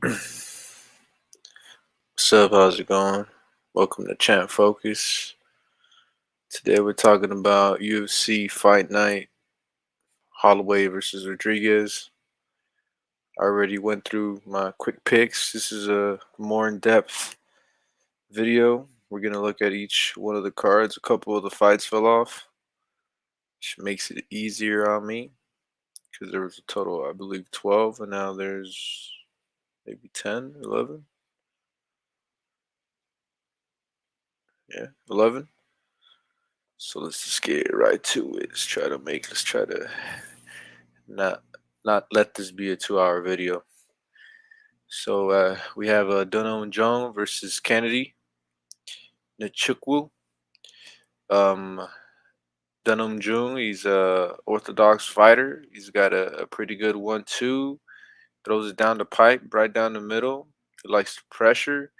What's up? How's it going? Welcome to Champ Focus. Today we're talking about UFC Fight Night, Holloway versus Rodriguez. I already went through my quick picks. This is a more in-depth video. We're gonna look at each one of the cards. A couple of the fights fell off, which makes it easier on me because there was a total, I believe, 12, and now there's maybe 10, 11. Yeah, 11. So let's just get right to it. Let's try to not not let this be a 2 hour video. So we have Dono and Jong versus Kennedy Nchukwu. Um, Dunham Jung, he's a orthodox fighter. He's got a pretty good 1-2. Throws it down the pipe, right down the middle. He likes to pressure,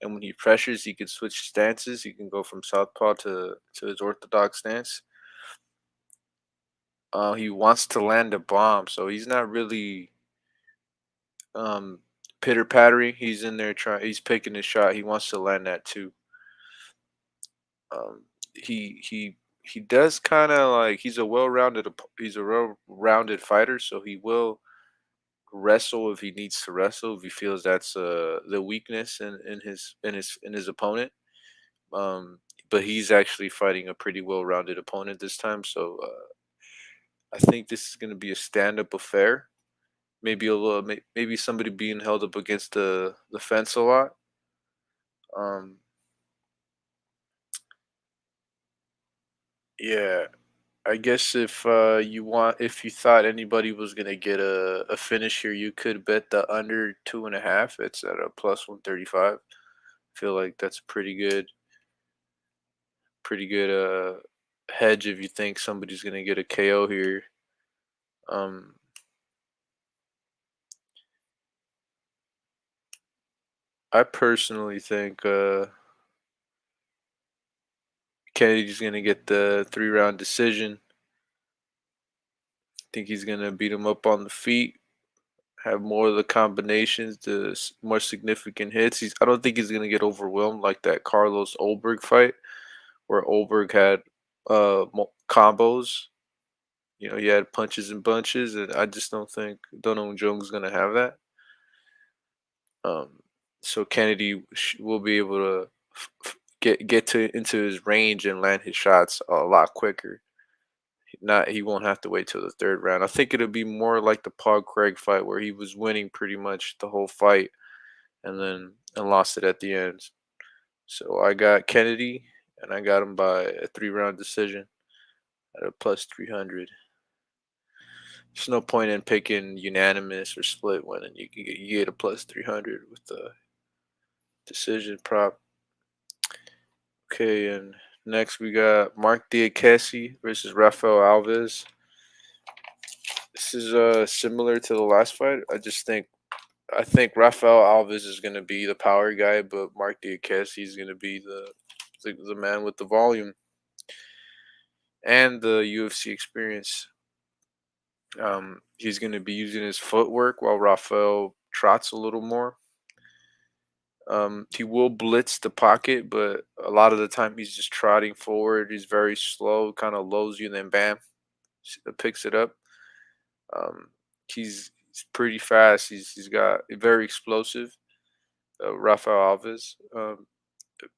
and when he pressures, he can switch stances. He can go from southpaw to his orthodox stance. He wants to land a bomb, so he's not really um pitter pattering. He's in there trying. He's picking his shot. He wants to land that too. Um, he does kind of like he's a well-rounded fighter, so he will wrestle if he needs to wrestle if he feels that's the weakness in his opponent. Um, but he's actually fighting a pretty well-rounded opponent this time, so I think this is going to be a stand-up affair. Maybe maybe somebody being held up against the fence a lot. Um, yeah, I guess if you thought anybody was gonna get a finish here, you could bet the under 2.5. It's at a plus 135. Feel like that's pretty good hedge if you think somebody's gonna get a KO here. Um, I personally think Kennedy's gonna get the 3 round decision. Think he's gonna beat him up on the feet, have more of the combinations, more significant hits. I don't think he's gonna get overwhelmed like that Carlos Olberg fight, where Olberg had combos. You know, he had punches and bunches, and I just don't know Jung's gonna have that. Um, so Kennedy will be able to get to into his range and land his shots a lot quicker. Not he won't have to wait till the third round. I think it'll be more like the Paul Craig fight where he was winning pretty much the whole fight and lost it at the end. So I got Kennedy and I got him by a 3 round decision at a plus 300. There's no point in picking unanimous or split winning. You get a plus 300 with the decision prop. Okay, and next we got Mark Diakese versus Rafael Alves. This is similar to the last fight. I think Rafael Alves is going to be the power guy, but Mark Diakese is going to be the man with the volume and the UFC experience. He's going to be using his footwork while Rafael trots a little more. He will blitz the pocket, but a lot of the time he's just trotting forward. He's very slow, kind of lows you, and then bam, picks it up. Um, he's pretty fast. He's got very explosive, Rafael Alves.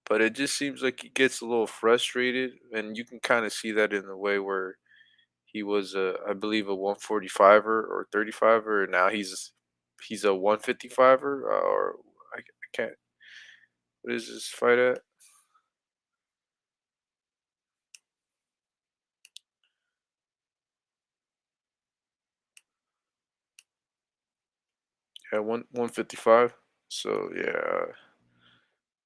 But it just seems like he gets a little frustrated, and you can kind of see that in the way where he was, I believe, a 145er or 35er, and now he's a 155er, or I can't. What is this fight at? Yeah, 155. So yeah,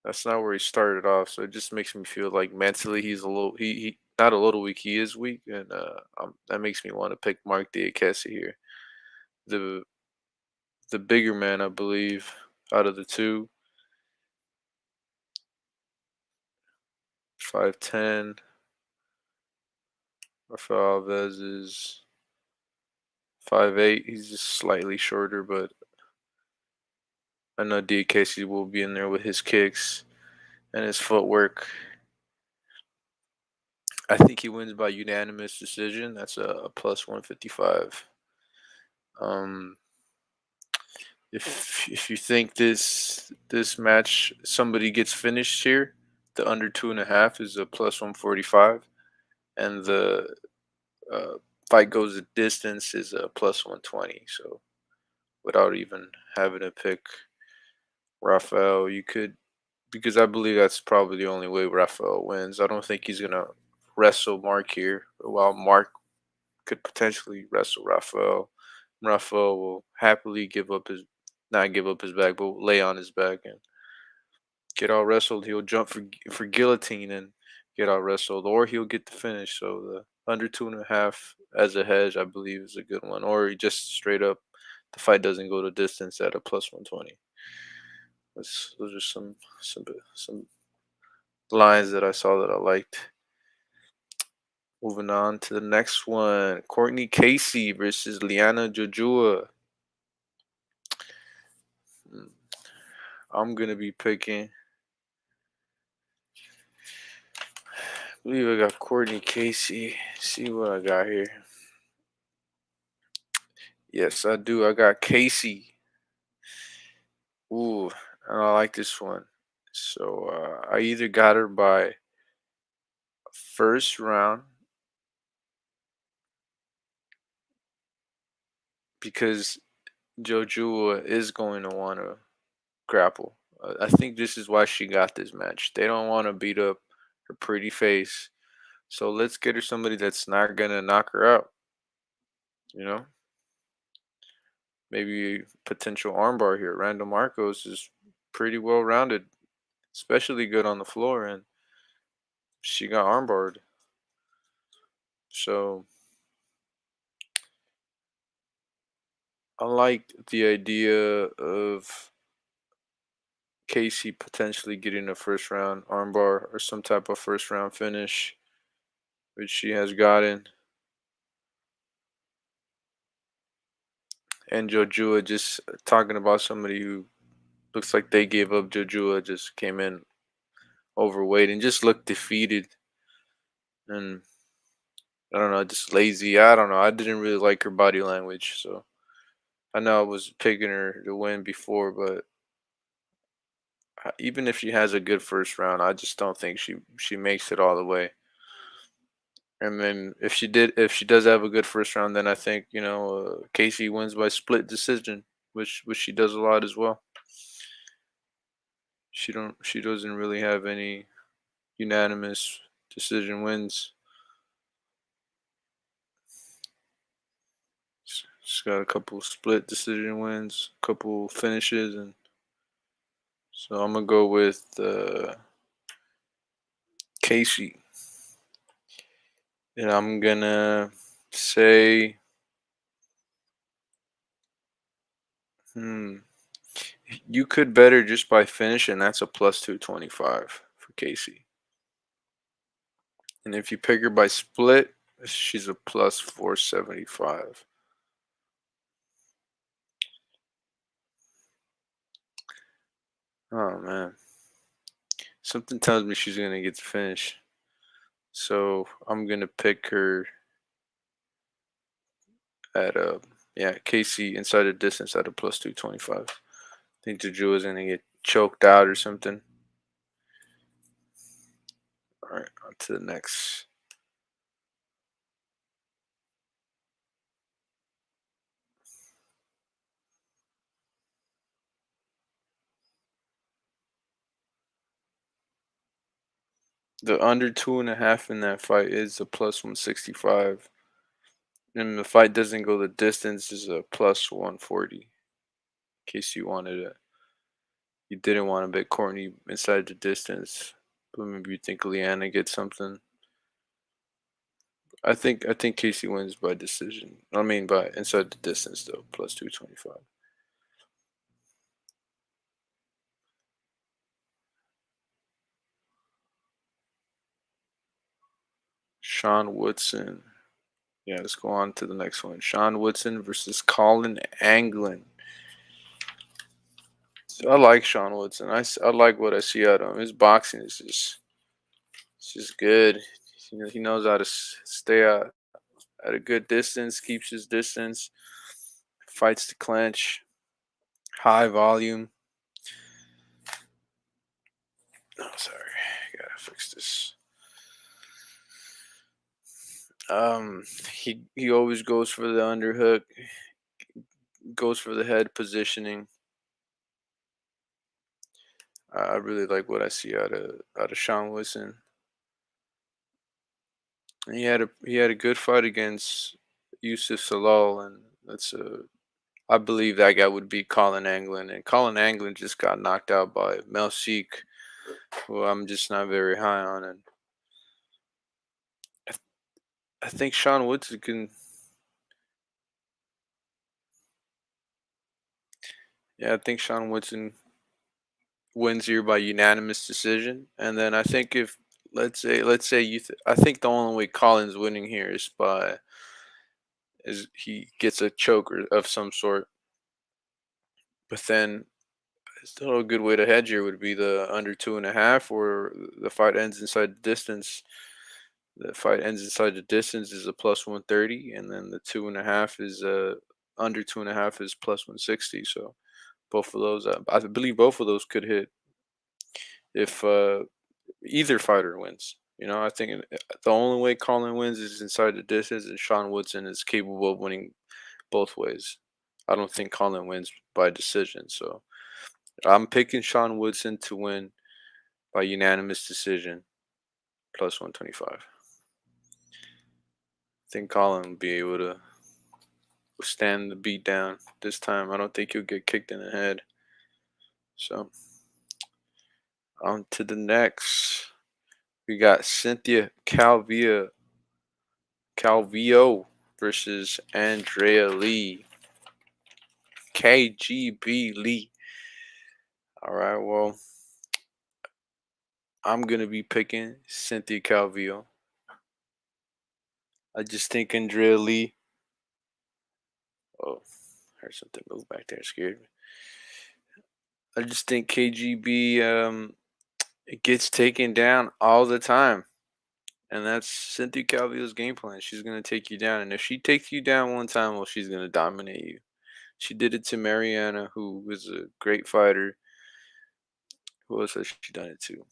that's not where he started off. So it just makes me feel like mentally he's a little he not a little weak. He is weak, and that makes me want to pick Mark Diakese here, the the bigger man, I believe, out of the two. 5'10". Rafael Alves is 5'8". He's just slightly shorter, but I know Casey will be in there with his kicks and his footwork. I think he wins by unanimous decision. That's a plus 155. Um, if you think this match somebody gets finished here, the under 2.5 is a plus 145, and the uh, fight goes a distance is a plus 120. So without even having to pick Rafael, you could, because I believe that's probably the only way Rafael wins. I don't think he's gonna wrestle Mark here. While Mark could potentially wrestle Rafael, Rafael will happily not give up his back, but lay on his back and get out wrestled. He'll jump for guillotine and get out wrestled, or he'll get the finish. So the under 2.5 as a hedge, I believe, is a good one. Or just straight up, the fight doesn't go to distance at a plus 120. Those are some lines that I saw that I liked. Moving on to the next one, Courtney Casey versus Liana Jojua. Hmm, I'm gonna be picking. I believe I got Courtney Casey. See what I got here. Yes, I do. I got Casey. Ooh, and I like this one. So I either got her by first round because Jojua is going to want to grapple. I think this is why she got this match. They don't want to beat up her pretty face. So let's get her somebody that's not going to knock her out, you know? Maybe potential armbar here. Randall Marcos is pretty well rounded, especially good on the floor, and she got armbarred. So I like the idea of Casey potentially getting a first round armbar or some type of first round finish, which she has gotten. And Jojua, just talking about somebody who looks like they gave up. Jojua just came in overweight and just looked defeated and I don't know, just lazy. I don't know. I didn't really like her body language, so I know I was picking her to win before, but even if she has a good first round, I just don't think she makes it all the way. And then if she does have a good first round, then I think Casey wins by split decision, which she does a lot as well. She doesn't really have any unanimous decision wins. She's got a couple split decision wins, a couple finishes, and so I'm gonna go with Casey, and I'm gonna say, hmm, you could bet her just by finish, and that's a plus 225 for Casey. And if you pick her by split, she's a plus 475. Oh man, something tells me she's gonna get the finish. So I'm gonna pick her at a Casey inside the distance at a plus 225. I think Juju is gonna get choked out or something. All right, on to the next. The under 2.5 in that fight is a plus 165. And the fight doesn't go the distance is a plus 140. In case you didn't want to bet Courtney inside the distance, but maybe you think Leanna gets something. I think Casey wins by decision. I mean by inside the distance though, plus 225. Sean Woodson. Yeah, let's go on to the next one. Sean Woodson versus Colin Anglin. I like Sean Woodson. I like what I see out of him. His boxing is just good. You know, he knows how to stay at a good distance, keeps his distance, fights to clinch, high volume. Oh, sorry, gotta fix this. He always goes for the underhook, goes for the head positioning. I really like what I see out of Sean Woodson. And he had a good fight against Yusuf Salal, and that's a I believe that guy would beat Colin Anglin, and Colin Anglin just got knocked out by Mel Seek, who I'm just not very high on, and I, I think Sean Woodson can. Yeah, I think Sean Woodson wins here by unanimous decision, and then I think if let's say I think the only way Colin's winning here is he gets a choker of some sort, but then still a good way to hedge here would be the under 2.5, or the fight ends inside the distance. The fight ends inside the distance is a plus 130, and then the 2.5 is under 2.5 is plus 160. So both of those, I believe both of those could hit if either fighter wins. You know, I think the only way Colin wins is inside the distance, and Sean Woodson is capable of winning both ways. I don't think Colin wins by decision, so I'm picking Sean Woodson to win by unanimous decision, plus 125. I think Colin will be able to withstand the beat down this time. I don't think he'll get kicked in the head. So on to the next. We got Cynthia Calvillo versus Andrea Lee. KGB Lee. All right, well, I'm gonna be picking Cynthia Calvillo. I just think Andrea Lee. Oh, heard something move back there, scared me. I just think KGB it gets taken down all the time. And that's Cynthia Calvillo's game plan. She's gonna take you down. And if she takes you down one time, well, she's gonna dominate you. She did it to Mariana, who was a great fighter. Who else has she done it to?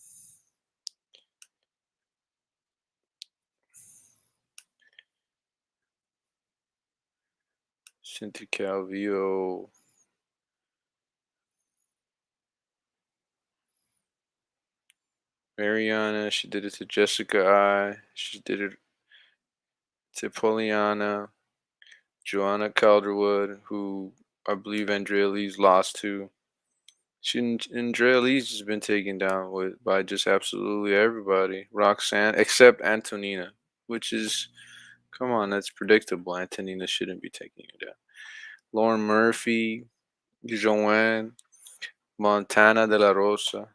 Cynthia Calvillo. Mariana, she did it to Jessica I. She did it to Poliana. Joanna Calderwood, who I believe Andrea Lee's lost to. Andrea Lee's just been taken down by just absolutely everybody. Roxanne, except Antonina, which is, come on, that's predictable. Antonina shouldn't be taking her down. Lauren Murphy, Joanne, Montana de la Rosa.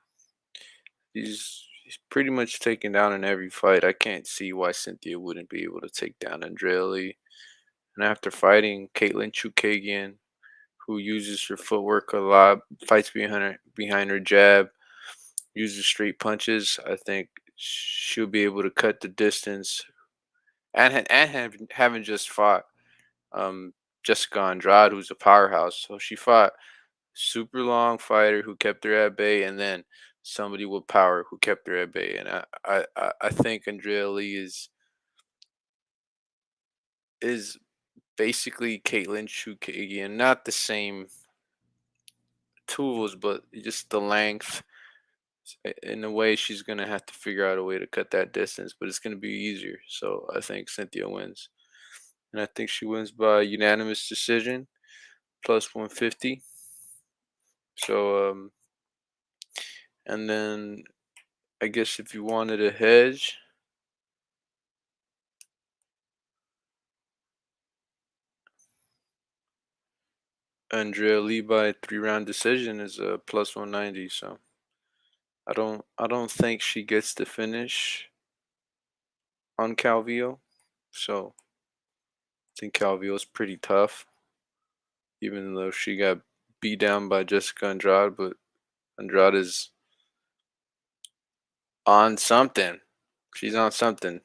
He's pretty much taken down in every fight. I can't see why Cynthia wouldn't be able to take down Andrea Lee. And after fighting Caitlin Chukagian, who uses her footwork a lot, fights behind her jab, uses straight punches, I think she'll be able to cut the distance. And having just fought Jessica Andrade, who's a powerhouse, so she fought super long fighter who kept her at bay, and then somebody with power who kept her at bay. And I think Andrea Lee is basically Caitlin Chukagian, not the same tools, but just the length. In a way, she's gonna have to figure out a way to cut that distance, but it's gonna be easier. So I think Cynthia wins, and I think she wins by unanimous decision, plus 150. So and then I guess if you wanted a hedge, Andrea Lee by 3-round decision is a plus 190. So I don't think she gets the finish on Calvillo. So I think Calvillo's pretty tough, even though she got beat down by Jessica Andrade. But Andrade's on something. She's on something.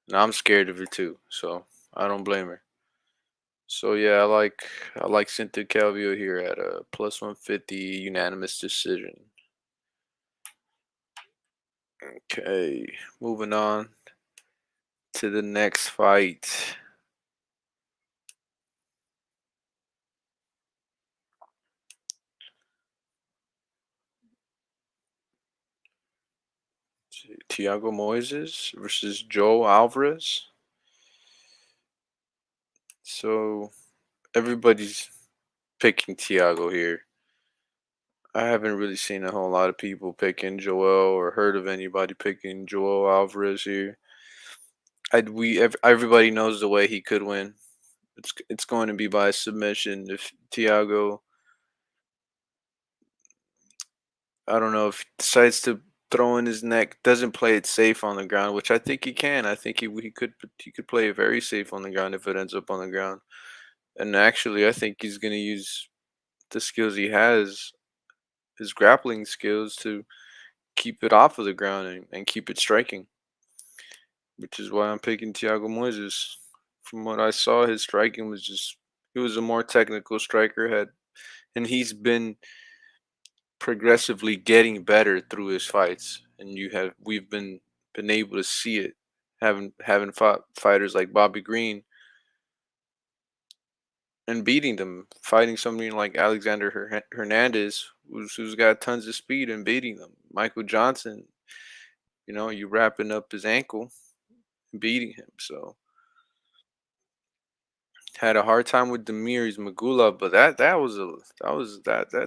And I'm scared of her too. So I don't blame her. So yeah, I like Cynthia Calvillo here at a plus 150 unanimous decision. Okay, moving on to the next fight. Tiago Moises versus Joe Alvarez. So everybody's picking Tiago here. I haven't really seen a whole lot of people picking Joel or heard of anybody picking Joel Alvarez here. Everybody knows the way he could win. It's going to be by submission. If Tiago, I don't know, if he decides to throw in his neck, doesn't play it safe on the ground, which I think he can. I think he could play it very safe on the ground if it ends up on the ground. And actually, I think he's going to use the skills he has, his grappling skills, to keep it off of the ground and keep it striking, which is why I'm picking Thiago Moises. From what I saw, his striking was just he was a more technical striker, and he's been progressively getting better through his fights, and we've been able to see it, having fought fighters like Bobby Green and beating them, fighting somebody like Alexander Hernandez, who's got tons of speed, and beating them. Michael Johnson, you wrapping up his ankle, beating him. So had a hard time with Demir's Magula, but that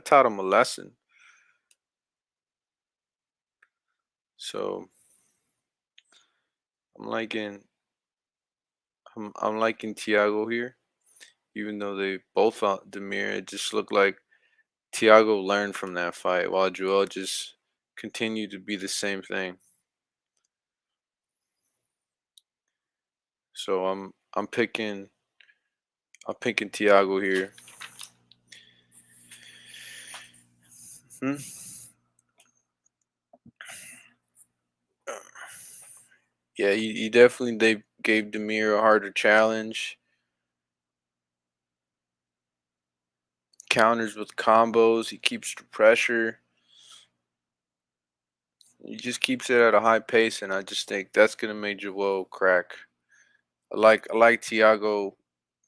taught him a lesson. So I'm liking I'm liking Tiago here, even though they both fought Demir. It just looked like Tiago learned from that fight, while Joel just continued to be the same thing. So I'm picking Tiago here. Hmm? Yeah, he definitely they gave Demir a harder challenge. Counters with combos. He keeps the pressure. He just keeps it at a high pace, and I just think that's gonna make Joel crack. I like Tiago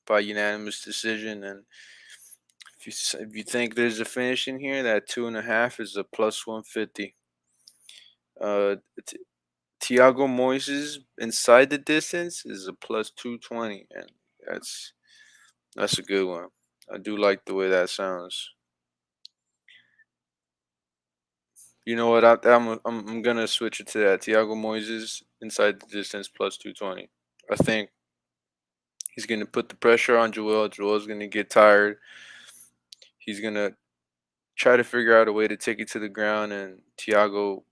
by unanimous decision, and if you think there's a finish in here, that 2.5 is a plus 150. T- Tiago Moises inside the distance is a plus 220, and that's a good one. I do like the way that sounds. You know what? I'm gonna switch it to that. Tiago Moises inside the distance plus 220. I think he's gonna put the pressure on Joel. Joel's gonna get tired. He's gonna try to figure out a way to take it to the ground, and Tiago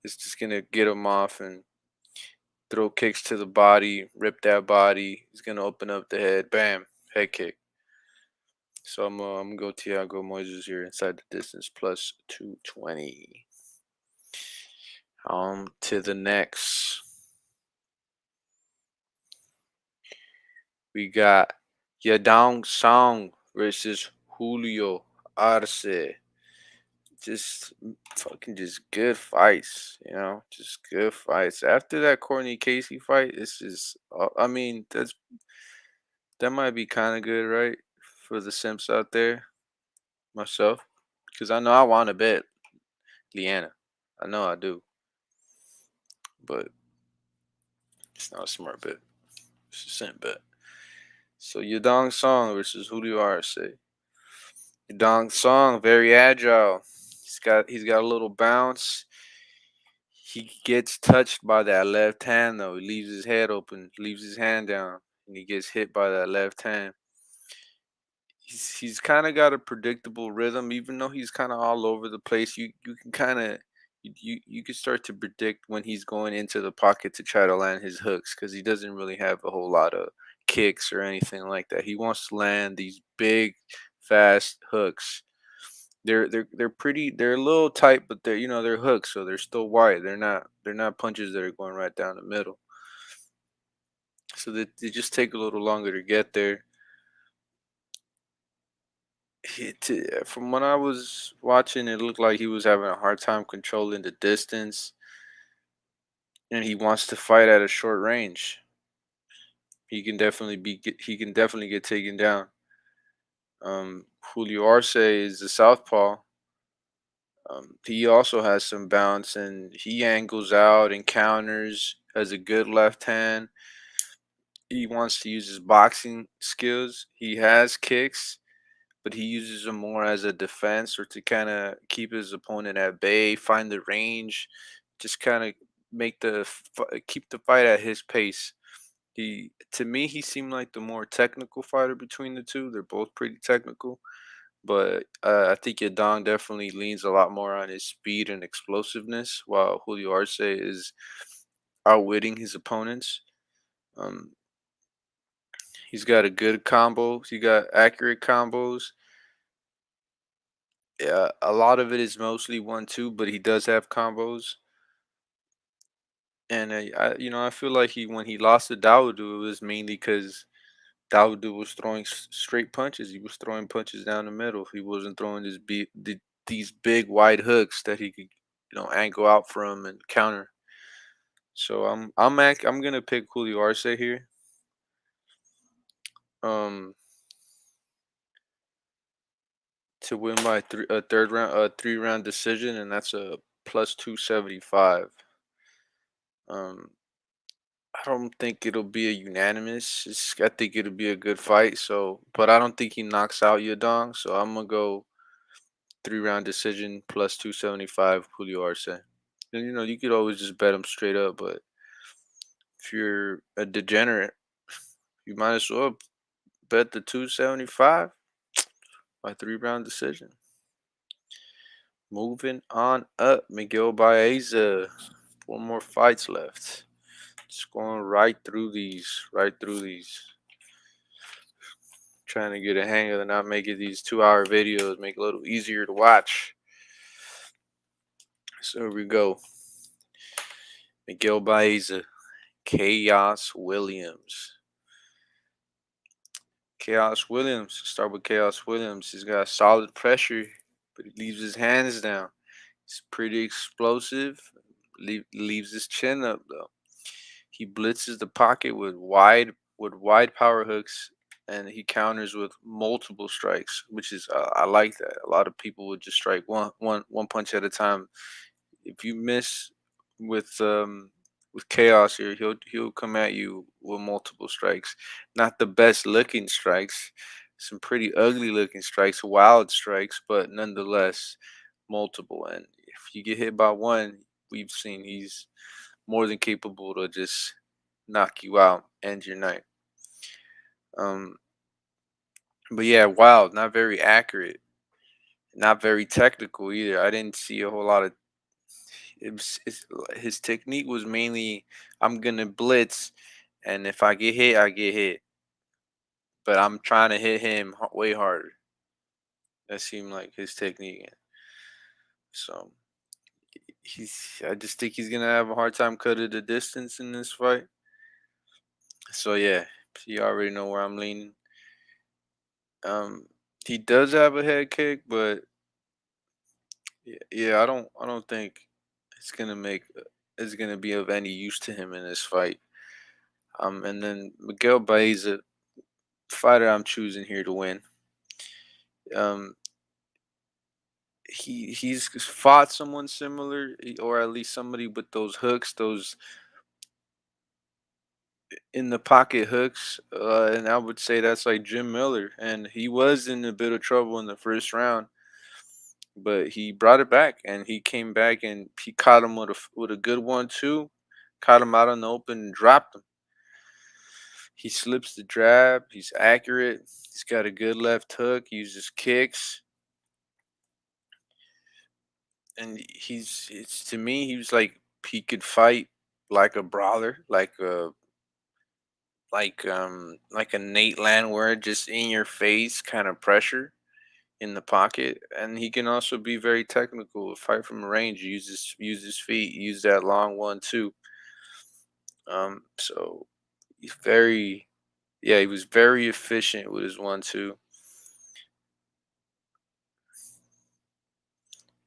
is just gonna get him off and throw kicks to the body, rip that body. He's gonna open up the head, bam, head kick. So I'm gonna go Tiago Moises here inside the distance plus 220. To the next, we got Yadong Song versus Julio Arce. Just good fights, just good fights. After that Courtney Casey fight, it's just I mean that might be kind of good, right, for the simps out there, myself, because I know I want to bet Leanna. I know I do, but it's not a smart bet. It's a simp bet. So Yadong Song versus Julio Arce. Yadong Song very agile. He's got a little bounce. He gets touched by that left hand though. He leaves his head open, leaves his hand down, and he gets hit by that left hand. He's kind of got a predictable rhythm, even though he's kind of all over the place. You can kind of you can start to predict when he's going into the pocket to try to land his hooks, because he doesn't really have a whole lot of kicks or anything like that. He wants to land these big, fast hooks They're pretty. They're a little tight, but they're hooks, so they're still wide. They're not punches that are going right down the middle. So they just take a little longer to get there. From when I was watching, it looked like he was having a hard time controlling the distance, and he wants to fight at a short range. He can definitely get taken down. Julio Arce is the southpaw. He also has some bounce, and he angles out and counters. Has a good left hand. He wants to use his boxing skills. He has kicks, but he uses them more as a defense or to kind of keep his opponent at bay, find the range, just kind of keep the fight at his pace. To me, he seemed like the more technical fighter between the two. They're both pretty technical, but I think Yadong definitely leans a lot more on his speed and explosiveness, while Julio Arce is outwitting his opponents. Um, he's got a good combo. He got accurate combos. Yeah, a lot of it is mostly 1-2, but he does have combos. And I feel like when he lost to Dawodu, it was mainly because Dawodu was throwing straight punches. He was throwing punches down the middle. He wasn't throwing these big wide hooks that he could, angle out from and counter. So I'm gonna pick Julio Arce here. Um, to win by a 3 round decision, and that's a plus 275. Um, I don't think it'll be a unanimous. I think it'll be a good fight. So, but I don't think he knocks out Yadong. So I'm gonna go 3 round decision plus 275 Julio Arce. And you could always just bet him straight up, but if you're a degenerate, you might as well bet the 275 by 3 round decision. Moving on up, Miguel Baeza. 4 more fights left. Just going right through these. Trying to get a hang of it, not making these 2-hour videos, make it a little easier to watch. So here we go. Miguel Baeza, Chaos Williams. Chaos Williams. Start with Chaos Williams. He's got solid pressure, but he leaves his hands down. He's pretty explosive. Leaves his chin up though. He blitzes the pocket with wide power hooks, and he counters with multiple strikes, which is I like that. A lot of people would just strike one punch at a time. If you miss with chaos here, he'll come at you with multiple strikes. Not the best looking strikes, some pretty ugly looking strikes, wild strikes, but nonetheless multiple. And if you get hit by one, we've seen he's more than capable to just knock you out, end your night. Um, but yeah, wild, not very accurate, not very technical either. I didn't see a whole lot of. His technique was mainly I'm gonna blitz, and if I get hit, I get hit. But I'm trying to hit him way harder. That seemed like his technique. So I just think he's gonna have a hard time cutting the distance in this fight. So yeah, you already know where I'm leaning. Um, he does have a head kick, but yeah, I don't think it's gonna make it's gonna be of any use to him in this fight. And then Miguel Baeza, fighter I'm choosing here to win. Um, he's fought someone similar, or at least somebody with those hooks, those in the pocket hooks, and I would say that's like Jim Miller, and he was in a bit of trouble in the first round, but he brought it back, and he came back and he caught him with a good one too, caught him out in the open and dropped him. He slips the jab. He's accurate. He's got a good left hook. He uses kicks, and it's to me he was like he could fight like a brawler, like a Nate Landwehr, just in your face kind of pressure. in the pocket, and he can also be very technical. Fight from range, use his feet, use that long one too. So he's very yeah, he was very efficient with his 1-2.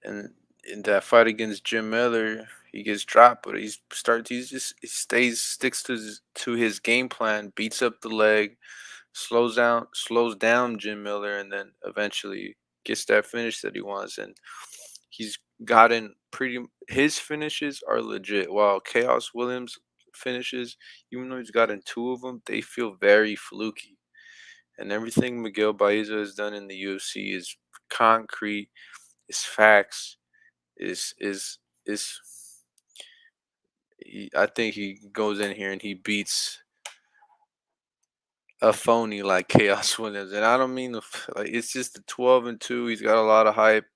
And in that fight against Jim Miller, he gets dropped, but he sticks to his game plan, beats up the leg, slows down Jim Miller, and then eventually gets that finish that he wants. And he's gotten his finishes are legit. While Chaos Williams finishes, even though he's gotten two of them, they feel very fluky. And everything Miguel Baeza has done in the UFC is concrete, is facts, is I think he goes in here and he beats a phony like Chaos Williams, and I don't mean like it's just the 12-2. He's got a lot of hype.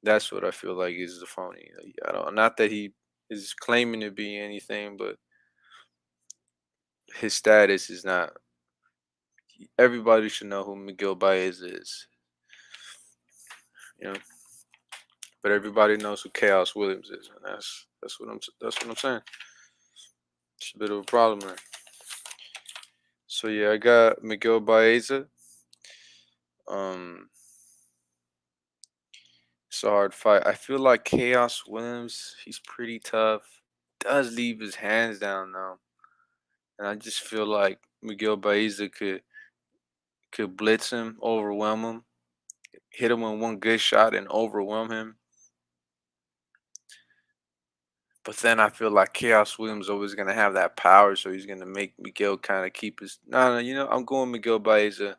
That's what I feel like is the phony. Like, I don't, not that he is claiming to be anything, but his status is not. Everybody should know who Miguel Baez is, you know. But everybody knows who Chaos Williams is, and that's what I'm saying. It's a bit of a problem there. So yeah, I got Miguel Baeza. Um, it's a hard fight. I feel like Chaos Williams, he's pretty tough. Does leave his hands down though, and I just feel like Miguel Baeza could blitz him, overwhelm him, hit him with one good shot, and overwhelm him. But then I feel like Chaos Williams always gonna have that power, so he's gonna make Miguel kind of keep his. No, no, I'm going Miguel Baeza.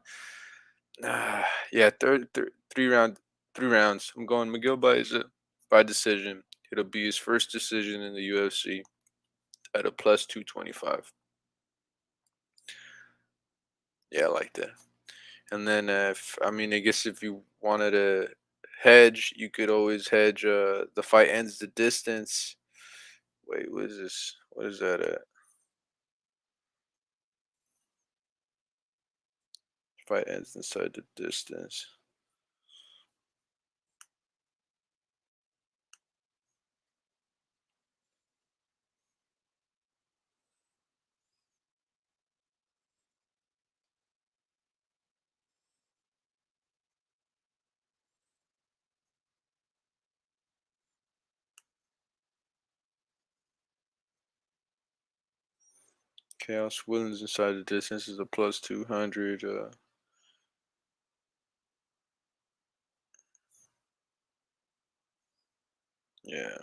Yeah, three rounds. I'm going Miguel Baeza by decision. It'll be his first decision in the UFC at a plus 225. Yeah, I like that. And then if I mean, I guess if you wanted to hedge, you could always hedge. The fight ends the distance. Wait, what is this? What is that at? Fight ends inside the distance. Chaos Williams inside the distance is a plus 200. Yeah,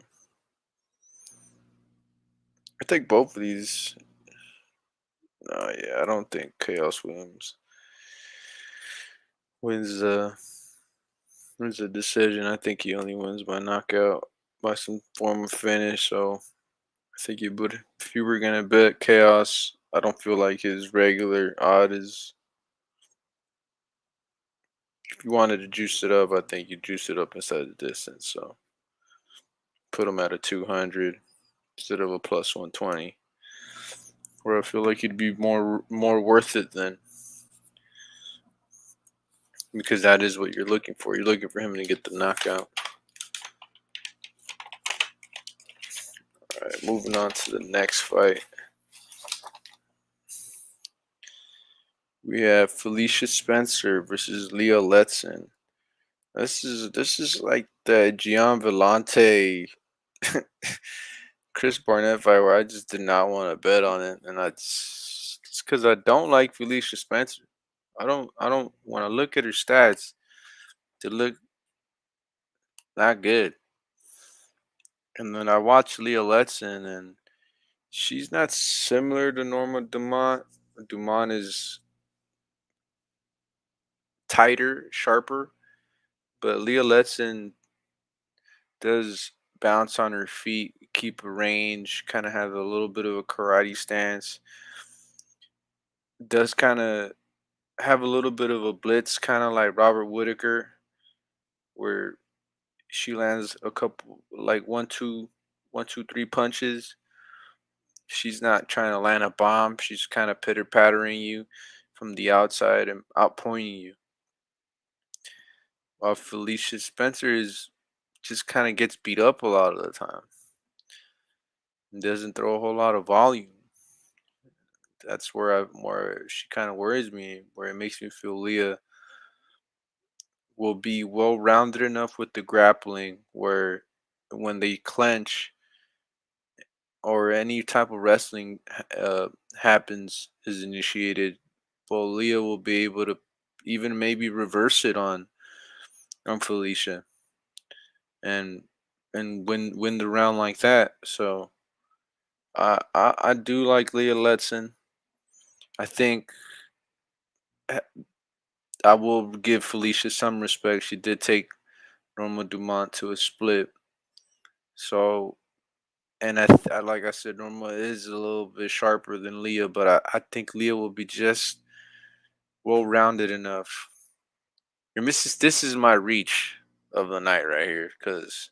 I think both of these. No, yeah, I don't think Chaos Williams wins. Wins a decision. I think he only wins by knockout, by some form of finish. So I think you would. If you were gonna bet Chaos, I don't feel like his regular odd is. If you wanted to juice it up, I think you juice it up inside the distance. So put him at a 200 instead of a plus 120, where I feel like he'd be more worth it than because that is what you're looking for. You're looking for him to get the knockout. All right, moving on to the next fight. We have Felicia Spencer versus Leah Letson. This is like the Gian Vellante Chris Barnett fight where I just did not want to bet on it, and it's because I don't like Felicia Spencer. I don't when I look at her stats, they look not good. And then I watch Leah Letson, and she's not similar to Norma Dumont. Dumont is tighter, sharper, but Leah Letson does bounce on her feet, keep a range, kind of have a little bit of a karate stance. Does kind of have a little bit of a blitz, kind of like Robert Whitaker, where she lands a couple like one, two, three punches. She's not trying to land a bomb. She's kind of pitter pattering you from the outside and outpointing you. Felicia Spencer is just kind of gets beat up a lot of the time and doesn't throw a whole lot of volume. That's where she kind of worries me, where it makes me feel Leah will be well rounded enough with the grappling where when they clench or any type of wrestling happens is initiated, well, Leah will be able to even maybe reverse it on Felicia and win the round like that. So I do like Leah Letson. I think uh, I will give Felicia some respect. She did take Norma Dumont to a split. So and like I said, Norma is a little bit sharper than Leah, but I think Leah will be just well rounded enough. And this is my reach of the night right here because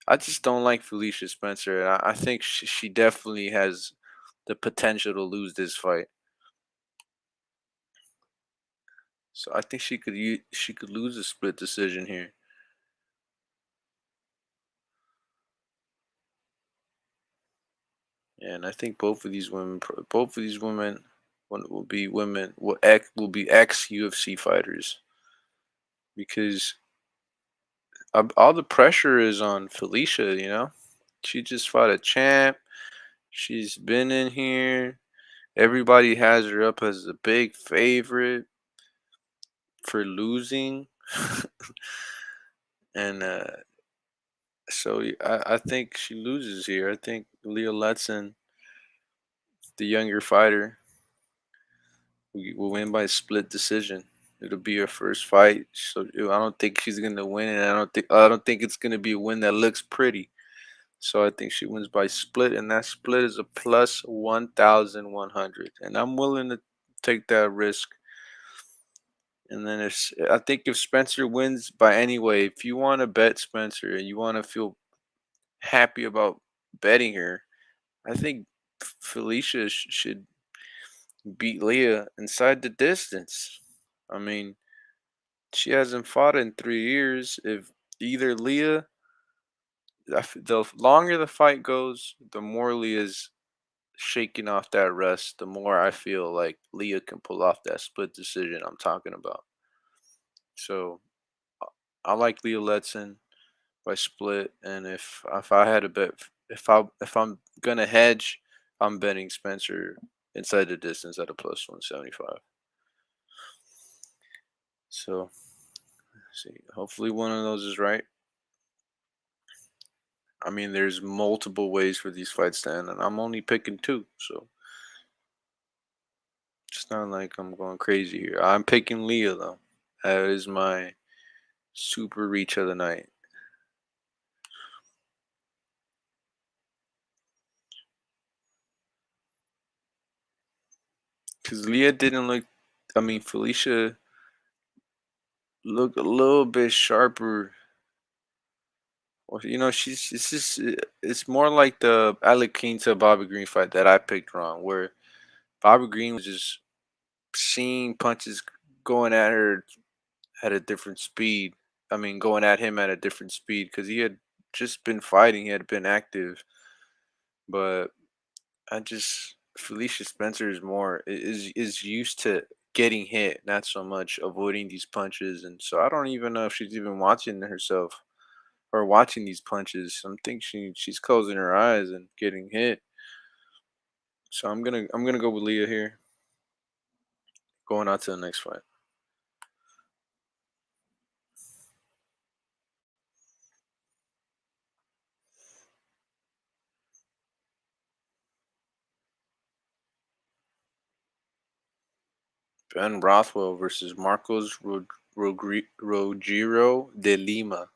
I just don't like Felicia Spencer, and I think she definitely has the potential to lose this fight. So I think she could lose a split decision here. And I think both of these women will be women will be ex UFC fighters because all the pressure is on Felicia. She just fought a champ. She's been in here. Everybody has her up as a big favorite for losing, and so I think she loses here. I think Leah Letson, the younger fighter, will win by split decision. It'll be her first fight, so I don't think she's gonna win, and I don't think it's gonna be a win that looks pretty. So I think she wins by split, and that split is a plus 1,100, and I'm willing to take that risk. And then I think if Spencer wins by any way, if you want to bet Spencer and you want to feel happy about betting her, I think Felicia should beat Leah inside the distance. I mean, she hasn't fought in 3 years. If either Leah, the longer the fight goes, the more Leah's shaking off that rest, the more I feel like Leah can pull off that split decision I'm talking about. So I like Leah Letson by split, and if I had a bet, if I'm gonna hedge, I'm betting Spencer inside the distance at a plus 175. So see, hopefully one of those is right. I mean, there's multiple ways for these fights to end, and I'm only picking two, so it's not like I'm going crazy here. I'm picking Leah though. That is my super reach of the night because Leah didn't look. I mean, Felicia looked a little bit sharper. Well, she's just it's more like the Alec King to Bobby Green fight that I picked wrong, where Bobby Green was just seeing punches going at her at a different speed. I mean, going at him at a different speed because he had just been fighting, he had been active. But I just Felicia Spencer is more is used to getting hit, not so much avoiding these punches, and so I don't even know if she's even watching herself or watching these punches. I'm think she's closing her eyes and getting hit. So I'm gonna go with Leah here, going on to the next fight. Ben Rothwell versus Marcos Rogiro de Lima.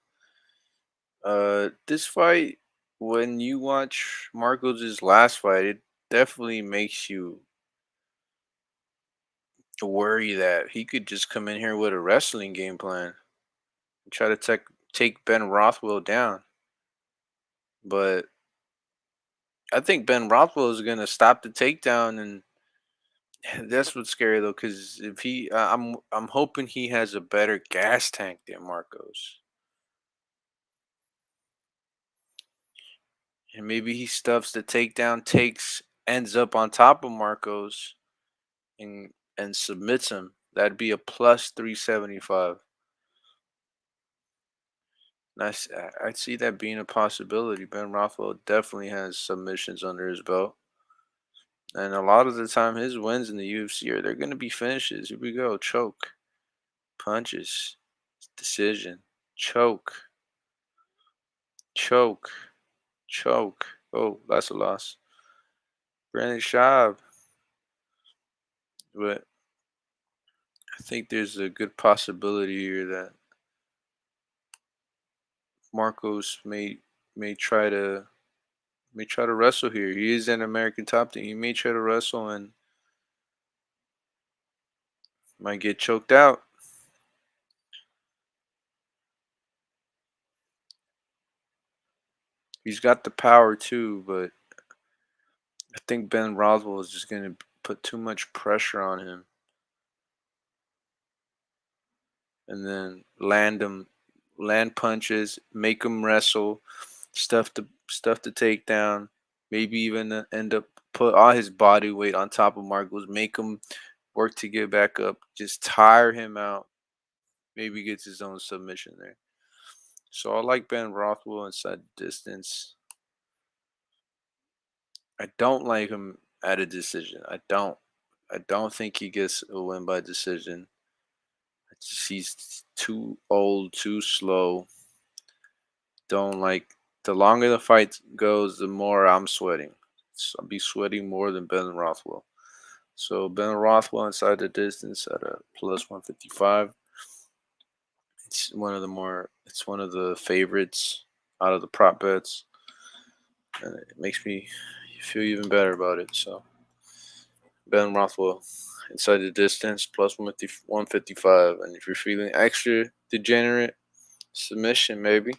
This fight, when you watch Marcos's last fight, it definitely makes you worry that he could just come in here with a wrestling game plan and try to take Ben Rothwell down. But I think Ben Rothwell is gonna stop the takedown and That's what's scary though, because if I'm hoping he has a better gas tank than Marcos, and maybe he stuffs the takedown, ends up on top of Marcos, and submits him. That'd be a plus 375. Nice. I'd see that being a possibility. Ben Rothwell definitely has submissions under his belt. And a lot of the time, his wins in the UFC they're going to be finishes. Here we go. Choke, punches, decision, choke, choke, choke. Oh, that's a loss. Brandon Schaub. But I think there's a good possibility here that Marcos may try to wrestle here. He is an American top team. He may try to wrestle and might get choked out. He's got the power too, but I think Ben Rothwell is just going to put too much pressure on him and then land punches, make him wrestle, stuff to take down, maybe even end up put all his body weight on top of Marcos, make him work to get back up, just tire him out. Maybe gets his own submission there. So I like Ben Rothwell inside the distance. I don't like him at a decision. I don't. I don't think he gets a win by decision. He's too old, too slow. Don't like the longer the fight goes, the more I'm sweating. So I'll be sweating more than Ben Rothwell. So Ben Rothwell inside the distance at a plus 155. It's one of the favorites out of the prop bets. And it makes me feel even better about it. So Ben Rothwell inside the distance plus 155. And if you're feeling extra degenerate, submission maybe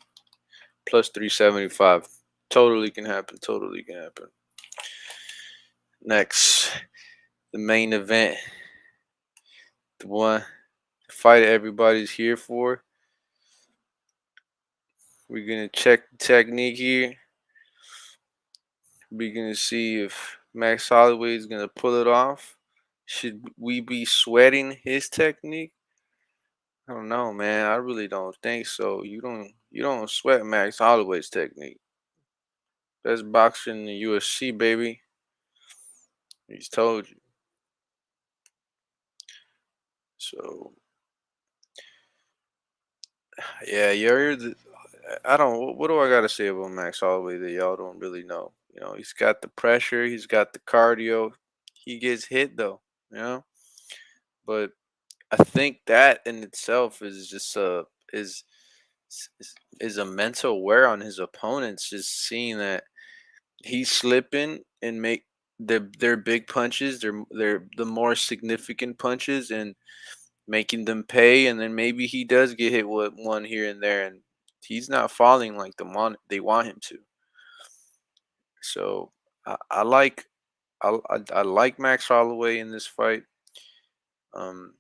plus 375. Totally can happen. Totally can happen. Next, the main event, the one the fight everybody's here for. We're gonna check the technique here. We're gonna see if Max Holloway is gonna pull it off. Should we be sweating his technique? I don't know, man. I really don't think so. You don't sweat Max Holloway's technique. Best boxer in the UFC, baby. He's told you. So yeah, I don't. What do I got to say about Max Holloway that y'all don't really know? He's got the pressure. He's got the cardio. He gets hit though. You know, but I think that in itself is just is is a mental wear on his opponents. Just seeing that he's slipping and make their big punches, they're the more significant punches, and making them pay. And then maybe he does get hit with one here and there, and he's not falling like they want him to. So I like I like Max Holloway in this fight. Um,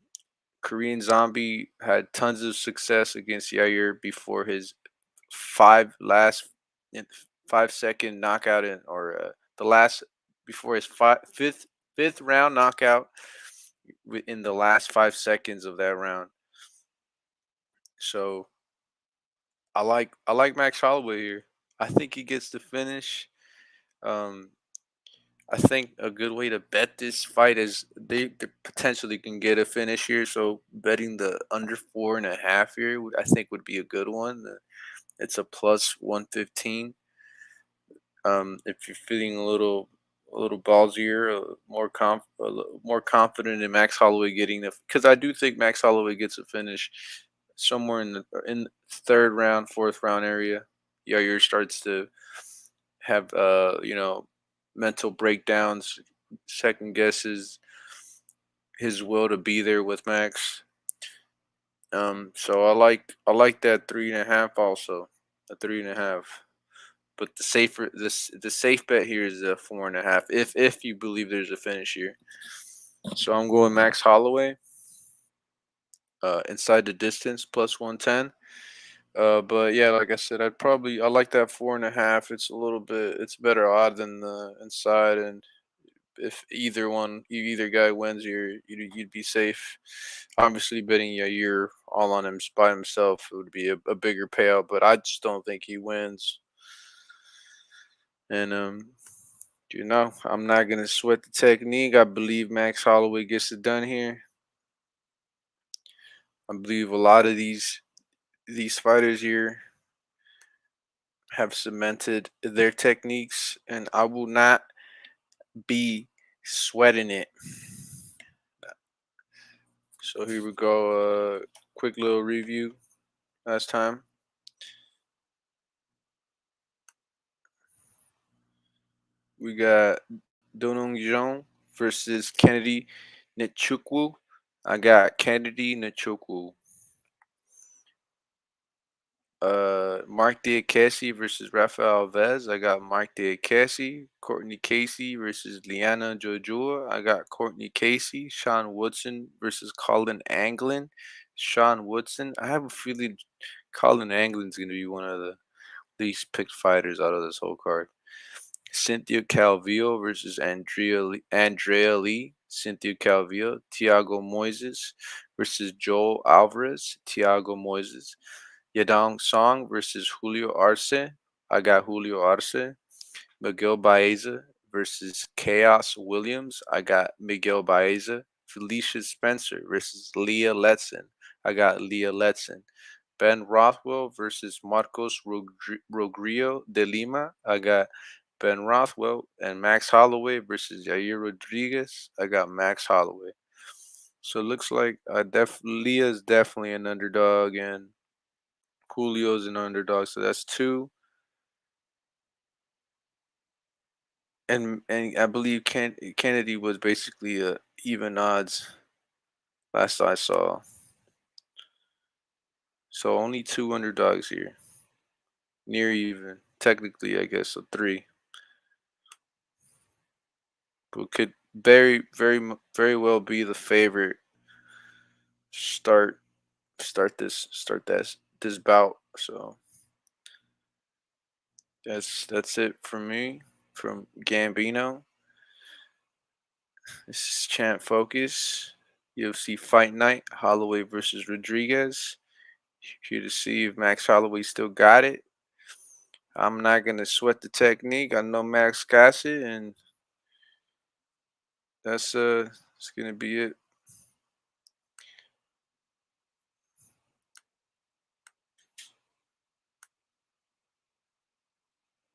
Korean Zombie had tons of success against Yair before his five last 5 second knockout or the last before his fifth round knockout in the last 5 seconds of that round. So I like Max Holloway here. I think he gets the finish. Um, I think a good way to bet this fight is they potentially can get a finish here. So betting the under 4.5 here, I think would be a good one. It's a plus 115. If you're feeling a little ballsier, more confident in Max Holloway getting because I do think Max Holloway gets a finish somewhere in third round, fourth round area. Yair starts to have mental breakdowns, second guesses his will to be there with Max. So I like that 3.5 also, a 3.5. But the safe bet here is a 4.5. If you believe there's a finish here. So I'm going Max Holloway. Inside the distance plus 110. But yeah, like I said, I like that 4.5. It's a little bit it's better odd than the inside, and if either guy wins, you'd be safe. Obviously, betting Yair all on him by himself would be a bigger payout, but I just don't think he wins. And I'm not gonna sweat the technique. I believe Max Holloway gets it done here. I believe a lot of these fighters here have cemented their techniques, and I will not be sweating it. So here we go. Quick little review. Last time we got Donung Jong versus Kennedy Nchukwu. I got Kennedy Nchukwu. Mark Diakasi versus Rafael Alves. I got Mark Diakasi. Courtney Casey versus Liana Jojua. I got Courtney Casey. Sean Woodson versus Colin Anglin. Sean Woodson. I have a feeling Colin Anglin's gonna be one of the least picked fighters out of this whole card. Cynthia Calvillo versus Andrea Lee. Cynthia Calvillo. Tiago Moises versus Joel Alvarez. Tiago Moises. Yadong Song versus Julio Arce. I got Julio Arce. Miguel Baeza versus Chaos Williams. I got Miguel Baeza. Felicia Spencer versus Leah Letson. I got Leah Letson. Ben Rothwell versus Marcos Rogrio de Lima. I got Ben Rothwell. And Max Holloway versus Yair Rodriguez. I got Max Holloway. So it looks like Leah's definitely an underdog, and Julio's an underdog. So that's two. And I believe Kennedy was basically even odds last I saw. So only two underdogs here, near even. Technically, I guess so three, but could very well be the favorite. Start start this bout. So that's it from me from Gambino. This is Champ Focus. UFC Fight Night. Holloway versus Rodriguez. Here to see if Max Holloway still got it. I'm not gonna sweat the technique. I know Max got it, and that's it's gonna be it.